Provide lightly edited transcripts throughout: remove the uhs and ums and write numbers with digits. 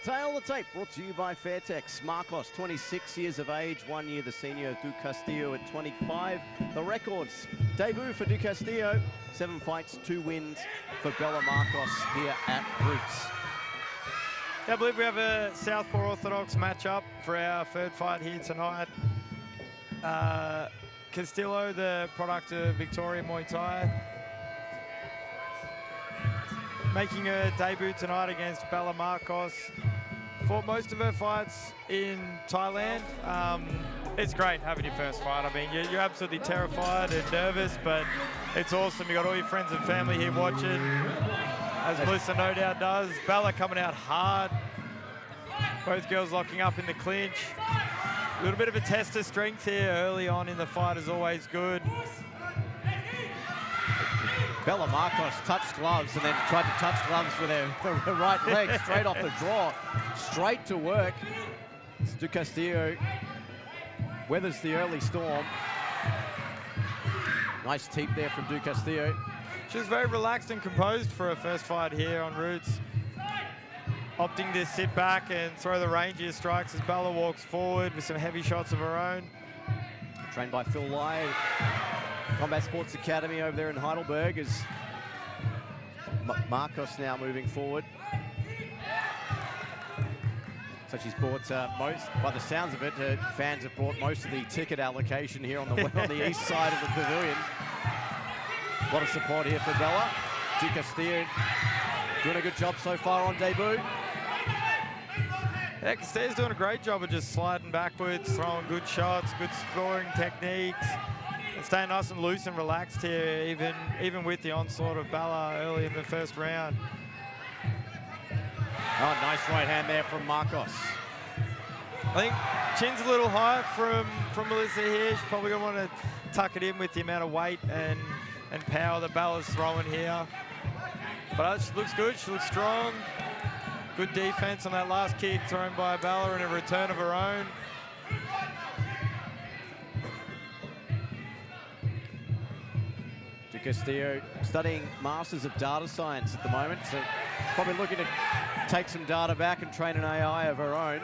Tail the tape, brought to you by Fairtex. Markos, 26 years of age, 1 year the senior. Du Castillo at 25. The records, debut for Du Castillo, 7 fights, 2 wins for Bella Markos here at Roots. Yeah, I believe we have a Southpaw Orthodox matchup for our third fight here tonight. Castillo, the product of Victoria Muaythai, making her debut tonight against Bella Markos. Fought most of her fights in Thailand. It's great having your first fight. I mean, you're absolutely terrified and nervous, but it's awesome. You got all your friends and family here watching, as Melisa no doubt does. Bella coming out hard. Both girls locking up in the clinch. A little bit of a test of strength here early on in the fight is always good. Bella Markos touched gloves and then tried to touch gloves with her right leg straight off the draw, straight to work. Du Castillo weathers the early storm. Nice teep there from Du Castillo. She was very relaxed and composed for her first fight here on Roots, opting to sit back and throw the rangier strikes as Bella walks forward with some heavy shots of her own. Trained by Phil Lai, Combat Sports Academy over there in Heidelberg, as Markos now moving forward. So she's brought most, by the sounds of it, her fans have brought most of the ticket allocation here on the east side of the pavilion. A lot of support here for Bella. Du Castillo doing a good job so far on debut. Yeah, Castillo's doing a great job of just sliding backwards, throwing good shots, good scoring techniques, and staying nice and loose and relaxed here, even with the onslaught of Bella early in the first round. Oh, nice right hand there from Markos. I think chin's a little high from Melisa here. She's probably going to want to tuck it in with the amount of weight and power that Bella's throwing here. But she looks good, she looks strong. Good defense on that last kick thrown by Bella and a return of her own. Du Castillo studying Masters of Data Science at the moment, so probably looking to take some data back and train an AI of her own.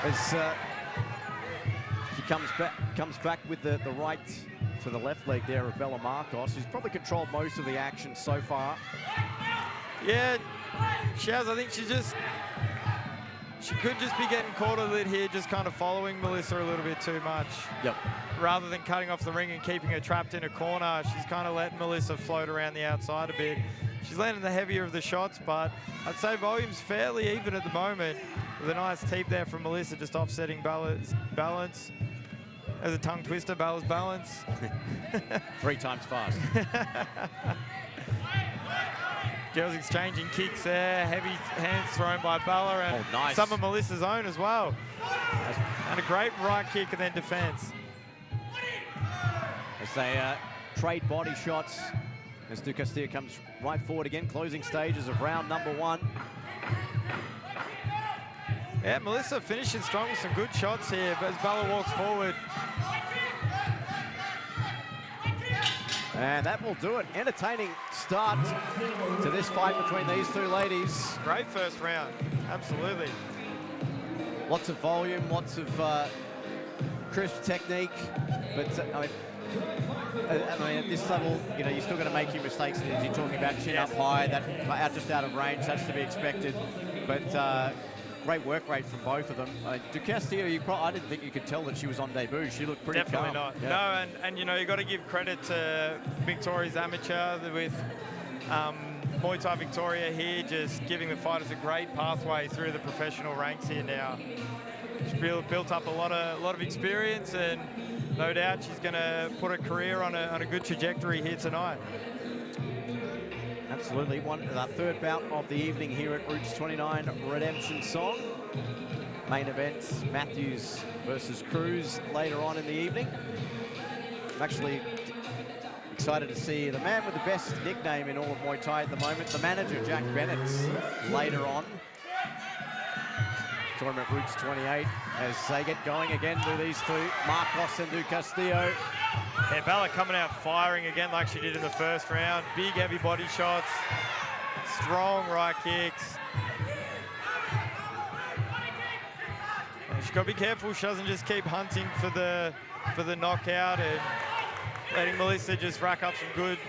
As she comes back with the right to the left leg there of Bella Markos, who's probably controlled most of the action so far. Yeah, she has. I think she could just be getting caught a bit here, just kind of following Melisa a little bit too much. Yep. Rather than cutting off the ring and keeping her trapped in a corner, she's kind of letting Melisa float around the outside a bit. She's landing the heavier of the shots, but I'd say volume's fairly even at the moment, with a nice teep there from Melisa, just offsetting Bella's balance. As a tongue twister, Bella's balance. 3 times fast. Girls exchanging kicks there, heavy hands thrown by Bella, and nice. Some of Melissa's own as well. And a great right kick and then defense. As they trade body shots, as Du Castillo comes right forward again, closing stages of round number 1. Yeah, Melisa finishing strong with some good shots here, but as Bella walks forward. And that will do it. Entertaining start to this fight between these two ladies. Great first round, absolutely. Lots of volume, lots of crisp technique, but I mean, at this level, you know, you're still going to make your mistakes as you're talking about chin up high, that just out of range, that's to be expected. But great work rate from both of them. Du Castillo, I didn't think you could tell that she was on debut. She looked pretty Definitely calm. not. Yeah. No, and you know, you got to give credit to Victoria's amateur with Muay Thai Victoria here, just giving the fighters a great pathway through the professional ranks here now. She's built up a lot of experience, and no doubt she's going to put her career on a good trajectory here tonight. Absolutely. The third bout of the evening here at Roots 29 Redemption Song. Main event, Matthews versus Cruz later on in the evening. I'm actually excited to see the man with the best nickname in all of Muay Thai at the moment, the manager, Jack Bennett, later on. Tournament Roots 28 as they get going again with these two, Markos and Du Castillo. Yeah, Bella coming out firing again like she did in the first round. Big, heavy body shots, strong right kicks. She's got to be careful she doesn't just keep hunting for the knockout and letting Melisa just rack up some good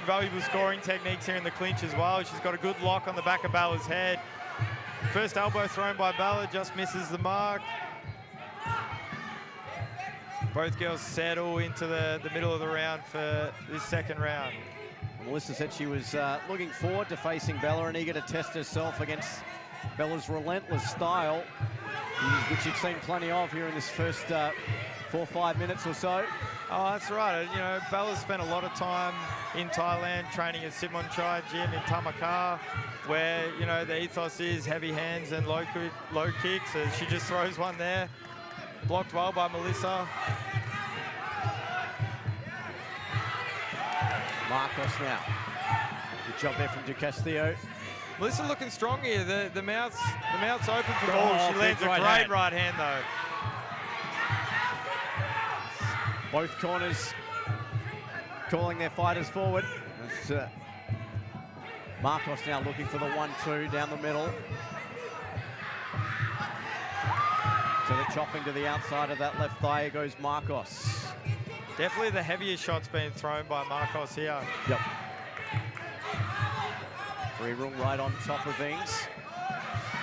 valuable scoring techniques here in the clinch as well. She's got a good lock on the back of Bella's head. First elbow thrown by Bella just misses the mark. Both girls settle into the middle of the round for this second round. Melisa said she was looking forward to facing Bella and eager to test herself against Bella's relentless style, which you've seen plenty of here in this first 4 or 5 minutes or so. Oh, that's right. You know, Bella's spent a lot of time in Thailand training at Simonchai Gym in Tamakar, where, you know, the ethos is heavy hands and low kicks. So she just throws one there. Blocked well by Melisa. Markos now. Good job there from Du Castillo. Melisa looking strong here. The mouth's open for the ball. She lands a great right hand though. Both corners calling their fighters forward. Markos now looking for the 1-2 down the middle. So they're chopping to the outside of that left thigh. Here goes Markos. Definitely the heaviest shots being thrown by Markos here. Yep. Free rung right on top of things.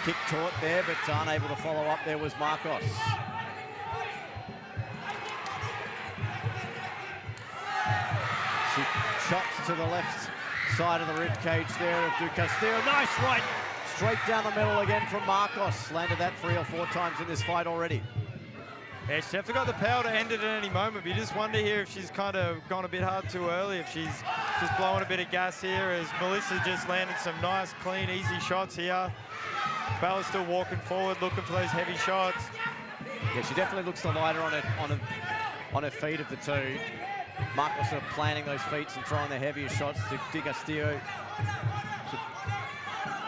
Kick caught there, but unable to follow up there was Markos. She chops to the left side of the rib cage there of Du Castillo. Nice right, straight down the middle again from Markos. Landed that 3 or 4 times in this fight already. Yeah, she's definitely got the power to end it at any moment, but you just wonder here if she's kind of gone a bit hard too early, if she's just blowing a bit of gas here, as Melisa just landed some nice, clean, easy shots here. Bella's still walking forward, looking for those heavy shots. Yeah, she definitely looks the lighter on her feet of the two. Markos sort of planting those feet and throwing the heavier shots to Du Castillo.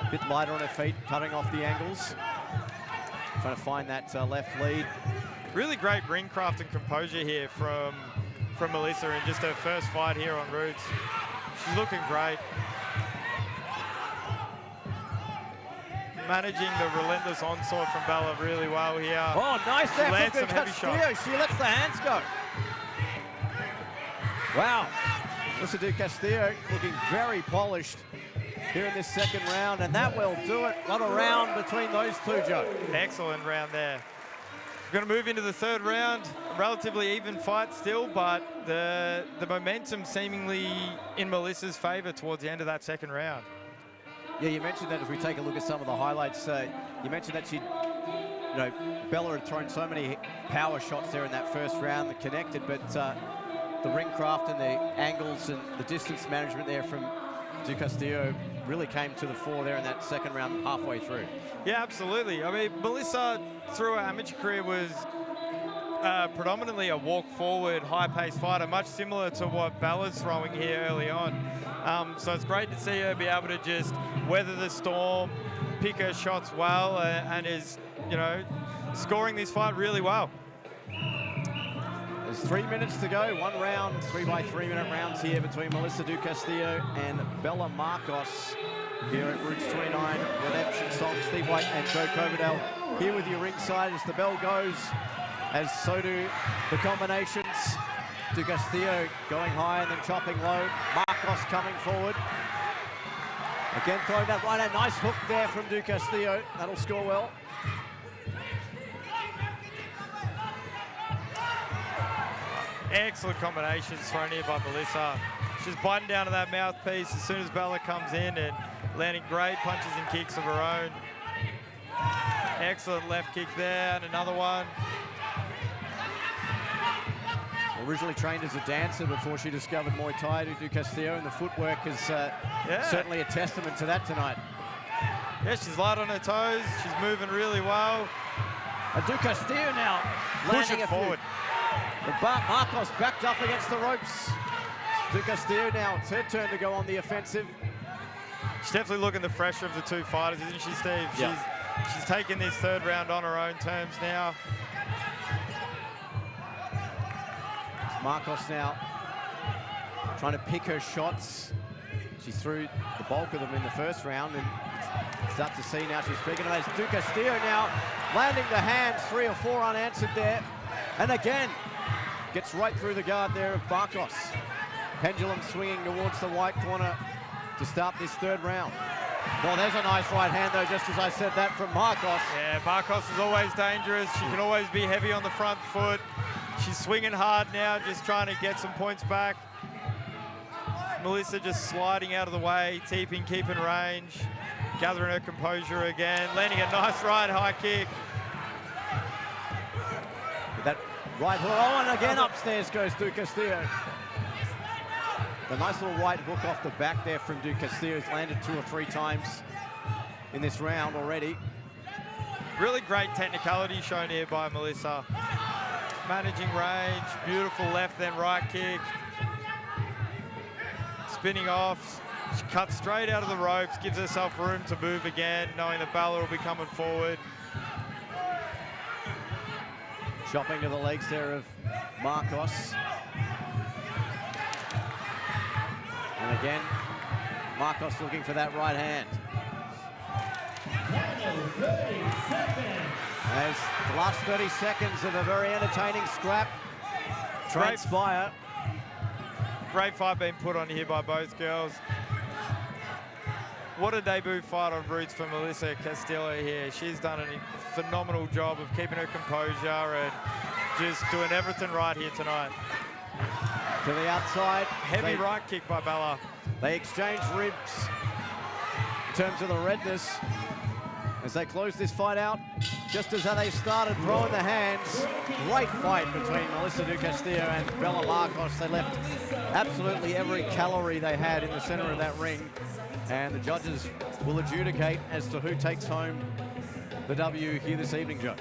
A bit lighter on her feet, cutting off the angles. Trying to find that left lead. Really great ring craft and composure here from Melisa in just her first fight here on Roots. She's looking great. Managing the relentless onslaught from Bella really well here. Oh, nice there lands from some heavy Castillo. shots. She lets the hands go. Wow. Melisa Du Castillo looking very polished here in this second round, and that will do it. What a round between those two, Joe. Excellent round there. We're going to move into the third round. A relatively even fight still, but the momentum seemingly in Melissa's favour towards the end of that second round. Yeah, you mentioned that as we take a look at some of the highlights. You mentioned that Bella had thrown so many power shots there in that first round that connected, but the ring craft and the angles and the distance management there from Du Castillo really came to the fore there in that second round halfway through. Yeah, absolutely. I mean, Melisa, through her amateur career, was predominantly a walk-forward, high-paced fighter, much similar to what Bella's throwing here early on. So it's great to see her be able to just weather the storm, pick her shots well, and is, scoring this fight really well. There's 3 minutes to go, one round, 3 by 3 minute rounds here between Melisa Du Castillo and Bella Markos here at Roots 29. Redemption Song, Steve White and Joe Coverdale here with you ringside as the bell goes, as so do the combinations. Du Castillo going high and then chopping low. Markos coming forward. Again throwing that right hand, nice hook there from Du Castillo. That'll score well. Excellent combinations thrown here by Melisa. She's biting down to that mouthpiece as soon as Bella comes in and landing great punches and kicks of her own. Excellent left kick there and another one. Originally trained as a dancer before she discovered Muay Thai, Du Castillo, and the footwork is certainly a testament to that tonight. Yeah, she's light on her toes. She's moving really well. And Du Castillo now pushing it forward. Markos backed up against the ropes. Du Castillo now, it's her turn to go on the offensive. She's definitely looking the fresher of the two fighters, isn't she, Steve? Yeah. She's taking this third round on her own terms now. Markos now trying to pick her shots. She threw the bulk of them in the first round, and start to see now she's speaking of those. Du Castillo now landing the hands, 3 or 4 unanswered there. And again, gets right through the guard there of Markos. Pendulum swinging towards the white corner to start this third round. Well, there's a nice right hand though, just as I said that from Markos. Yeah, Markos is always dangerous. She can always be heavy on the front foot. She's swinging hard now, just trying to get some points back. Melisa just sliding out of the way, keeping range, gathering her composure again, landing a nice right high kick. With that right hook, oh, and again upstairs goes Du Castillo. The nice little right hook off the back there from Du Castillo has landed 2 or 3 times in this round already. Really great technicality shown here by Melisa. Managing range, beautiful left then right kick. Spinning off, she cuts straight out of the ropes, gives herself room to move again, knowing that Bella will be coming forward. Chopping to the legs there of Markos. And again, Markos looking for that right hand. As the last 30 seconds of a very entertaining scrap transpire. Great fight being put on here by both girls. What a debut fight on roots for Melisa Castillo here. She's done a phenomenal job of keeping her composure and just doing everything right here tonight. To the outside. Heavy right kick by Bella. They exchange ribs in terms of the redness as they close this fight out. Just as how they started throwing the hands. Great fight between Melisa Du Castillo and Bella Markos. They left absolutely every calorie they had in the center of that ring. And the judges will adjudicate as to who takes home the W here this evening, Joe.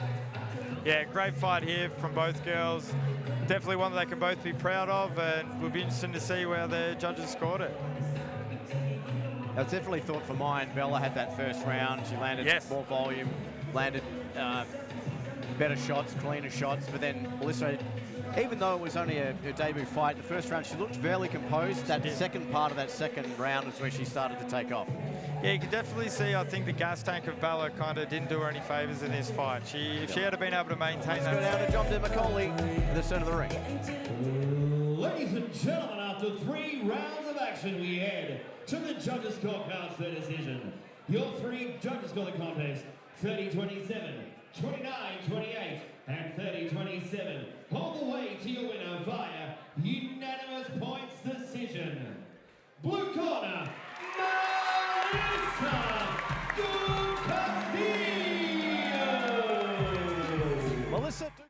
Yeah, great fight here from both girls. Definitely one that they can both be proud of, and we'll be interested to see where the judges scored it. I definitely thought for mine, Bella had that first round. She landed more volume, landed better shots, cleaner shots, but then Melisa, even though it was only her debut fight, the first round, she looked fairly composed. That second part of that second round is where she started to take off. Yeah, you can definitely see, I think the gas tank of Bella kind of didn't do her any favours in this fight. If she had been able to maintain Let's that. go down to John DeMacaulay at the centre of the ring. Ladies and gentlemen, after 3 rounds of action, we head to the judges' scorecards for decision. Your 3 judges score the contest 30-27, 29-28, and 30-27. All the way to your winner via unanimous points decision. Blue corner, Melisa Du Castillo. Melisa